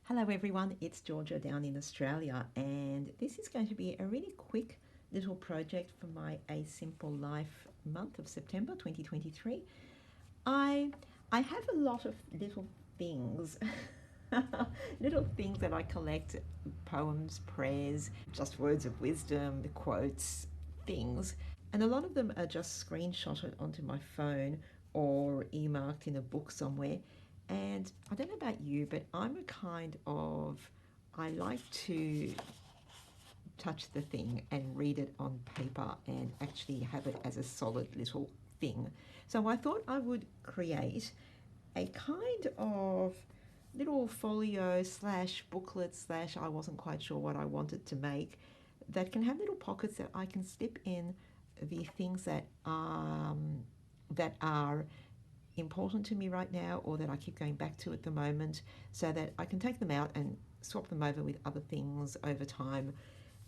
Hello everyone, it's Georgia down in Australia, and this is going to be a really quick little project for my A Simple Life month of September 2023. I have a lot of little things, little things that I collect: poems, prayers, just words of wisdom, quotes, things, and a lot of them are just screenshotted onto my phone or earmarked in a book somewhere. And I don't know about you, but I'm a kind of, I like to touch the thing and read it on paper and actually have it as a solid little thing. So I thought I would create a kind of little folio slash booklet slash, I wasn't quite sure what I wanted to make, that can have little pockets that I can slip in the things that are important to me right now, or that I keep going back to at the moment, so that I can take them out and swap them over with other things over time.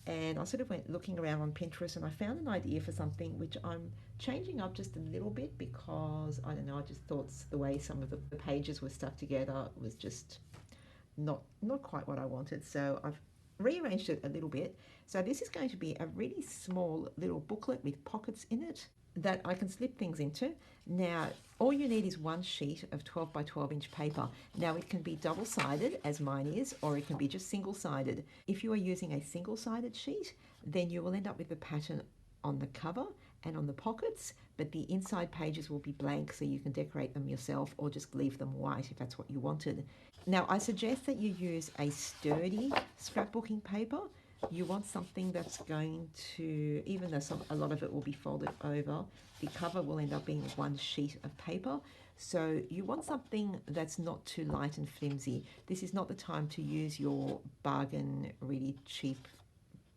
And I sort of went looking around on Pinterest and I found an idea for something which I'm changing up just a little bit, because I don't know, I just thought the way some of the pages were stuck together was just not quite what I wanted. So I've rearranged it a little bit. So this is going to be a really small little booklet with pockets in it that I can slip things into. Now, all you need is one sheet of 12 by 12 inch paper. Now, it can be double-sided, as mine is, or it can be just single-sided. If you are using a single-sided sheet, then you will end up with the pattern on the cover and on the pockets, but the inside pages will be blank, so you can decorate them yourself or just leave them white if that's what you wanted. Now, I suggest that you use a sturdy scrapbooking paper. You want something that's going to, even though a lot of it will be folded over, the cover will end up being one sheet of paper. So you want something that's not too light and flimsy. This is not the time to use your bargain, really cheap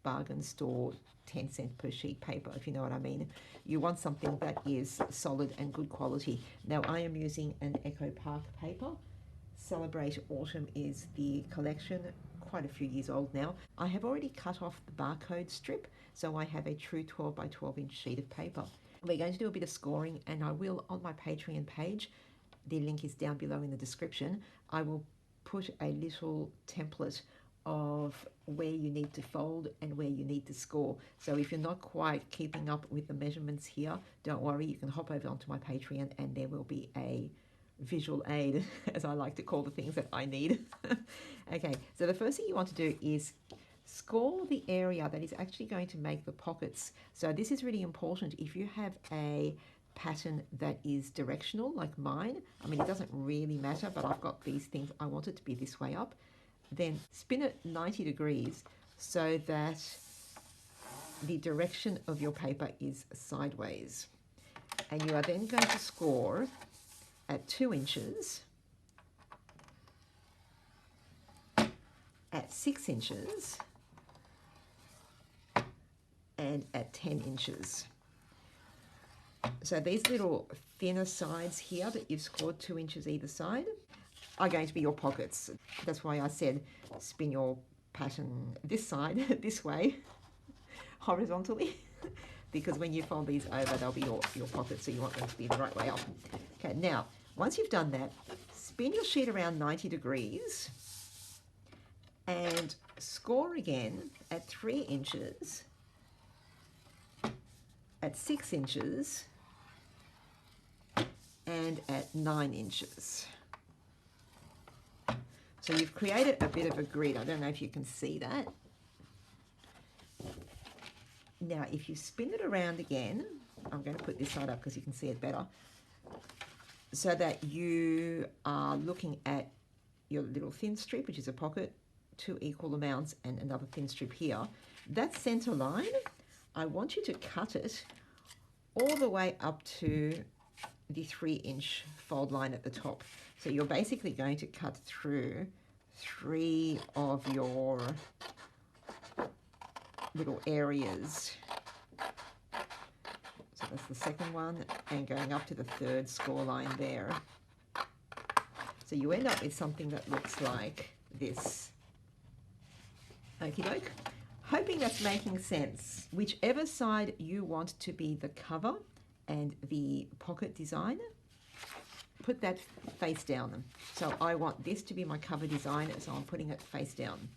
bargain store 10-cent per sheet paper, if you know what I mean. You want something that is solid and good quality. Now, I am using an Echo Park paper. Celebrate Autumn is the collection, quite a few years old now. I have already cut off the barcode strip, so I have a true 12 by 12 inch sheet of paper. We're going to do a bit of scoring, and I will, on my Patreon page, the link is down below in the description, I will put a little template of where you need to fold and where you need to score. So if you're not quite keeping up with the measurements here, don't worry, you can hop over onto my Patreon and there will be a visual aid, as I like to call the things that I need. Okay, so the first thing you want to do is score the area that is actually going to make the pockets. So this is really important. If you have a pattern that is directional like mine, I mean, it doesn't really matter, but I've got these things, I want it to be this way up, then spin it 90 degrees so that the direction of your paper is sideways. And you are then going to score at 2 inches, at 6 inches, and at 10 inches. So these little thinner sides here that you've scored 2 inches either side are going to be your pockets. That's why I said spin your pattern this side, this way, horizontally, because when you fold these over, they'll be your pockets, so you want them to be the right way up. Okay, now, once you've done that, spin your sheet around 90 degrees and score again at 3 inches, at 6 inches, and at 9 inches. So you've created a bit of a grid. I don't know if you can see that. Now, if you spin it around again, I'm going to put this side up because you can see it better, so that you are looking at your little thin strip, which is a pocket, 2 equal amounts, and another thin strip here. That center line, I want you to cut it all the way up to the 3 inch fold line at the top. So you're basically going to cut through 3 of your little areas. So that's the second one, and going up to the 3rd score line there. So you end up with something that looks like this. Okie doke. Hoping that's making sense. Whichever side you want to be the cover and the pocket design, put that face down. So I want this to be my cover design, so I'm putting it face down.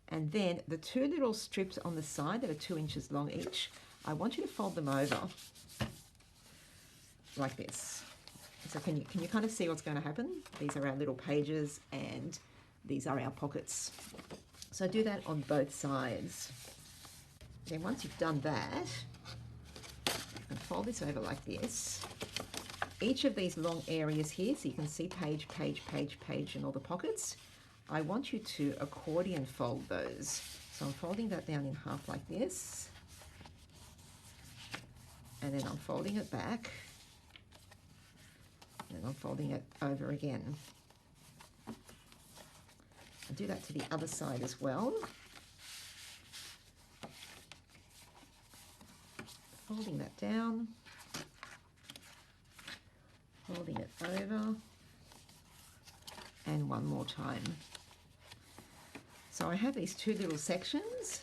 And then the two little strips on the side that are 2 inches long each, I want you to fold them over like this. So can you kind of see what's going to happen? These are our little pages and these are our pockets. So do that on both sides. Then once you've done that, you can fold this over like this. Each of these long areas here, so you can see page, page, page, page, and all the pockets, I want you to accordion fold those. So I'm folding that down in half like this, and then I'm folding it back, and I'm folding it over again. I'll do that to the other side as well. Folding that down, folding it over, and one more time. So I have these two little sections,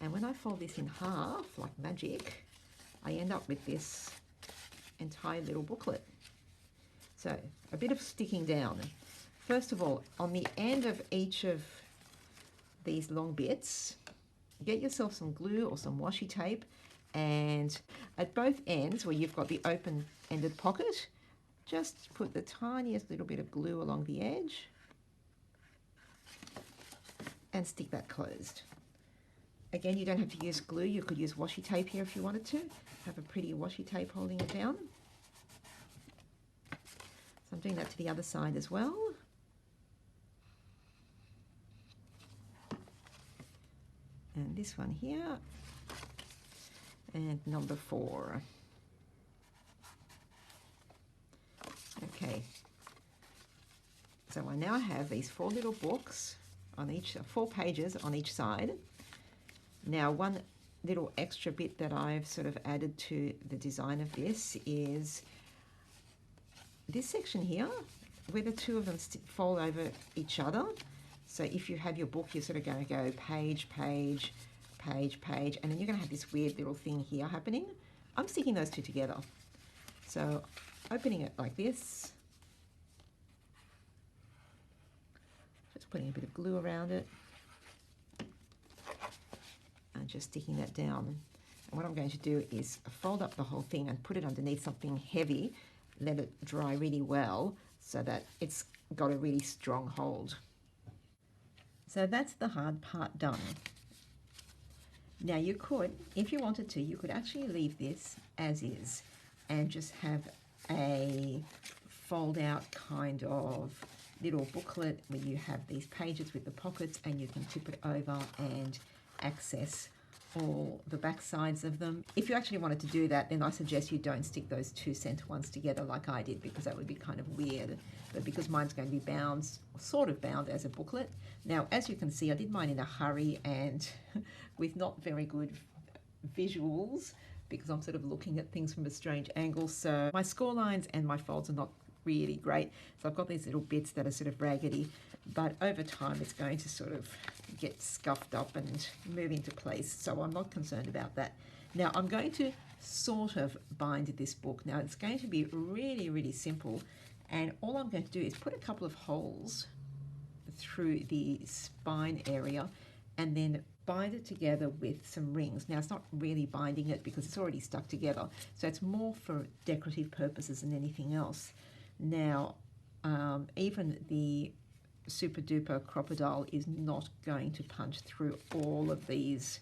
and when I fold this in half, like magic, I end up with this entire little booklet. So a bit of sticking down. First of all, on the end of each of these long bits, get yourself some glue or some washi tape, and at both ends where you've got the open-ended pocket, just put the tiniest little bit of glue along the edge and stick that closed. Again, you don't have to use glue. You could use washi tape here if you wanted to. Have a pretty washi tape holding it down. So I'm doing that to the other side as well. And this one here. And number 4. Okay. So I now have these 4 little books on each, 4 pages on each side. Now, one little extra bit that I've sort of added to the design of this is this section here, where the two of them fold over each other. So if you have your book, you're sort of going to go page, page, page, page, and then you're going to have this weird little thing here happening. I'm sticking those two together. So opening it like this, just putting a bit of glue around it, and just sticking that down. And what I'm going to do is fold up the whole thing and put it underneath something heavy, let it dry really well so that it's got a really strong hold. So that's the hard part done. Now you could, if you wanted to, you could actually leave this as is and just have a fold out kind of little booklet where you have these pages with the pockets and you can tip it over and access all the back sides of them. If you actually wanted to do that, then I suggest you don't stick those 2 center ones together like I did, because that would be kind of weird. But because mine's going to be bound, sort of bound as a booklet. Now, as you can see, I did mine in a hurry and with not very good visuals, because I'm sort of looking at things from a strange angle. So my score lines and my folds are not really great. So I've got these little bits that are sort of raggedy, but over time it's going to sort of get scuffed up and move into place. So I'm not concerned about that. Now I'm going to sort of bind this book. Now it's going to be really, really simple. And all I'm going to do is put a couple of holes through the spine area and then bind it together with some rings. Now it's not really binding it because it's already stuck together. So it's more for decorative purposes than anything else. Now, even the Super Duper Crop-A-Dile is not going to punch through all of these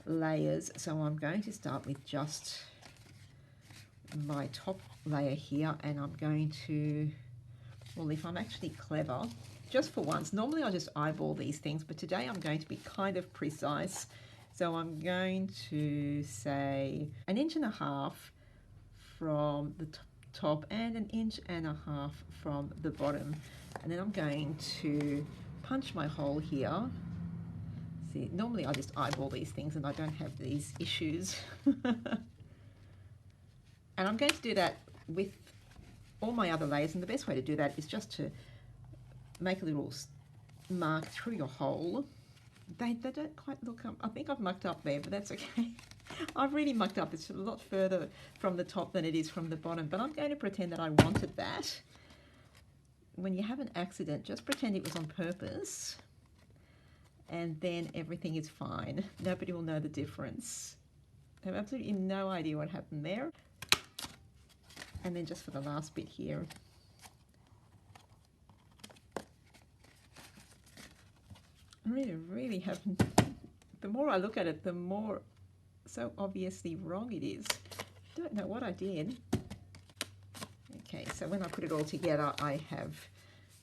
layers. So I'm going to start with just my top layer here, and I'm going to, well, if I'm actually clever, just for once, normally I just eyeball these things, but today I'm going to be kind of precise. So I'm going to say 1.5 inches from the top and 1.5 inches from the bottom. And then I'm going to punch my hole here. See, normally I just eyeball these things and I don't have these issues. And I'm going to do that with all my other layers, and the best way to do that is just to make a little mark through your hole. They don't quite look up. I think I've mucked up there, but that's okay. I've really mucked up. It's a lot further from the top than it is from the bottom, but I'm going to pretend that I wanted that. When you have an accident, just pretend it was on purpose, and then everything is fine. Nobody will know the difference. I have absolutely no idea what happened there. And then just for the last bit here, I really haven't. The more I look at it, the more so obviously wrong it is. Don't know what I did. Okay, so when I put it all together, I have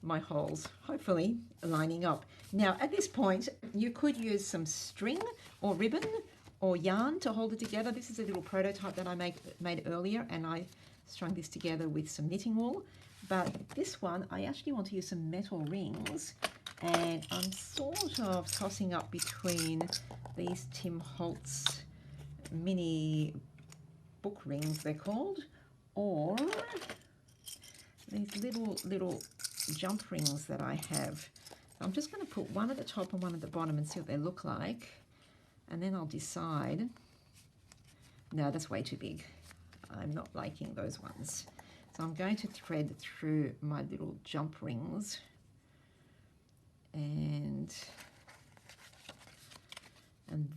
my holes hopefully lining up. Now at this point, you could use some string or ribbon or yarn to hold it together. This is a little prototype that I made earlier, and I strung this together with some knitting wool. But this one, I actually want to use some metal rings, and I'm sort of tossing up between these Tim Holtz mini book rings, they're called, or these little jump rings that I have. I'm just going to put one at the top and one at the bottom and see what they look like, and then I'll decide. No, that's way too big. I'm not liking those ones. So I'm going to thread through my little jump rings, and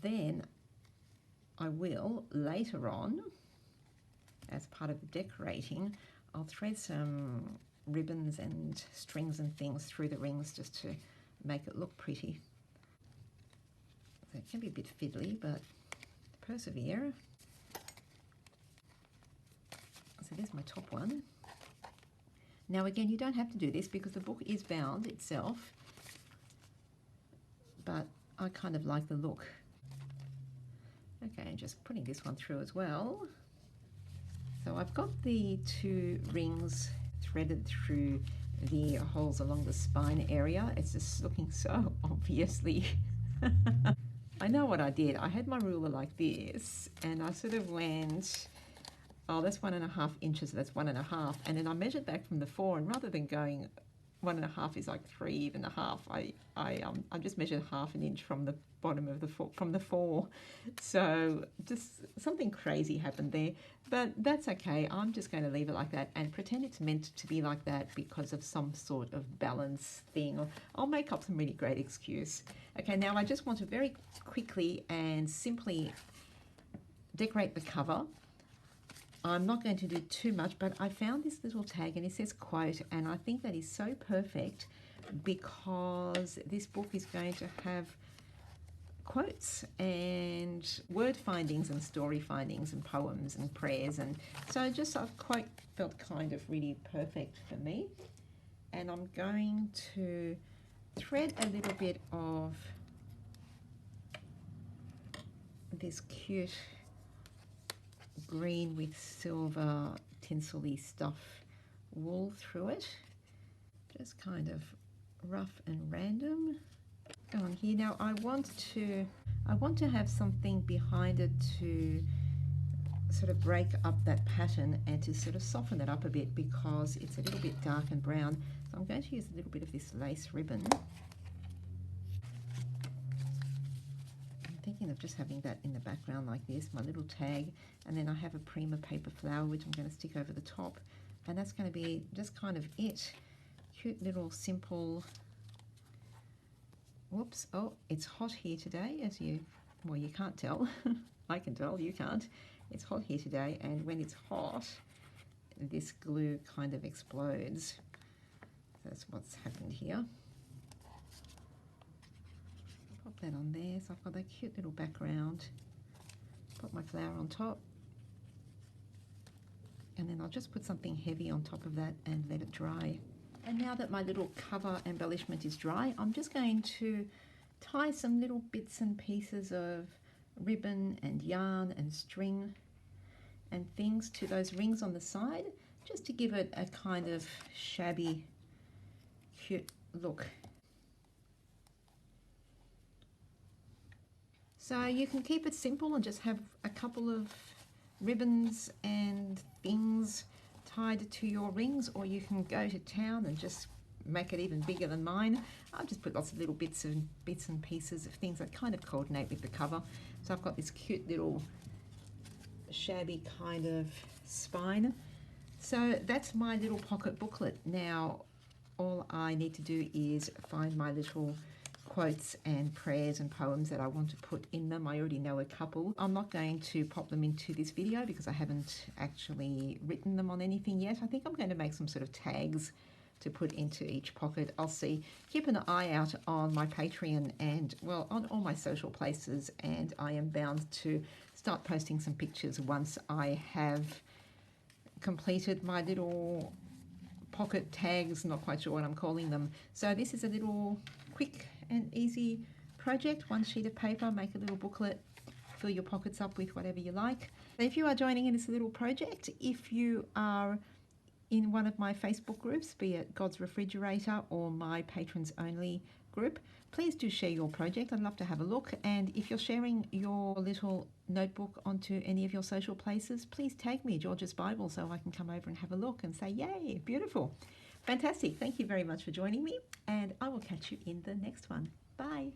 then I will later on, as part of the decorating, I'll thread some ribbons and strings and things through the rings just to make it look pretty. So it can be a bit fiddly, but persevere. So there's my top one. Now again, you don't have to do this because the book is bound itself, but I kind of like the look. Okay, and just putting this one through as well. So I've got the two rings threaded through the holes along the spine area. It's just looking so obviously. I know what I did. I had my ruler like this, and I sort of went, oh, that's 1.5 inches, that's 1.5. And then I measured back from the 4, and rather than going 1.5 is like 3.5, I just measured 1/2 inch from the bottom of the 4. So just something crazy happened there, but that's okay. I'm just going to leave it like that and pretend it's meant to be like that because of some sort of balance thing. I'll make up some really great excuse. Okay, now I just want to very quickly and simply decorate the cover. I'm not going to do too much, but I found this little tag and it says quote, and I think that is so perfect because this book is going to have quotes and word findings and story findings and poems and prayers, and so just a quote felt kind of really perfect for me. And I'm going to thread a little bit of this cute green with silver tinsel-y stuff wool through it, just kind of rough and random. Go on here. Now I want to have something behind it to sort of break up that pattern and to sort of soften it up a bit because it's a little bit dark and brown. So I'm going to use a little bit of this lace ribbon. I'm thinking of just having that in the background like this, my little tag, and then I have a Prima paper flower which I'm going to stick over the top, and that's going to be just kind of it. Cute little simple. Whoops, oh, it's hot here today, as you can't tell. I can tell, you can't. It's hot here today, and when it's hot, this glue kind of explodes. That's what's happened here. Pop that on there, so I've got that cute little background. Put my flower on top. And then I'll just put something heavy on top of that and let it dry. And now that my little cover embellishment is dry, I'm just going to tie some little bits and pieces of ribbon and yarn and string and things to those rings on the side, just to give it a kind of shabby, cute look. So you can keep it simple and just have a couple of ribbons and things tied to your rings, or you can go to town and just make it even bigger than mine. I've just put lots of little bits and pieces of things that kind of coordinate with the cover. So I've got this cute little shabby kind of spine. So that's my little pocket booklet. Now all I need to do is find my little quotes and prayers and poems that I want to put in them. I already know a couple. I'm not going to pop them into this video because I haven't actually written them on anything yet. I think I'm going to make some sort of tags to put into each pocket. I'll see. Keep an eye out on my Patreon and, well, on all my social places, and I am bound to start posting some pictures once I have completed my little pocket tags. Not quite sure what I'm calling them. So this is a little quick and easy project. One sheet of paper, make a little booklet, fill your pockets up with whatever you like. If you are joining in this little project, if you are in one of my Facebook groups, be it God's Refrigerator or my Patrons Only group, please do share your project. I'd love to have a look. And if you're sharing your little notebook onto any of your social places, please tag me, George's Bible, so I can come over and have a look and say, yay, beautiful. Fantastic. Thank you very much for joining me, and I will catch you in the next one. Bye.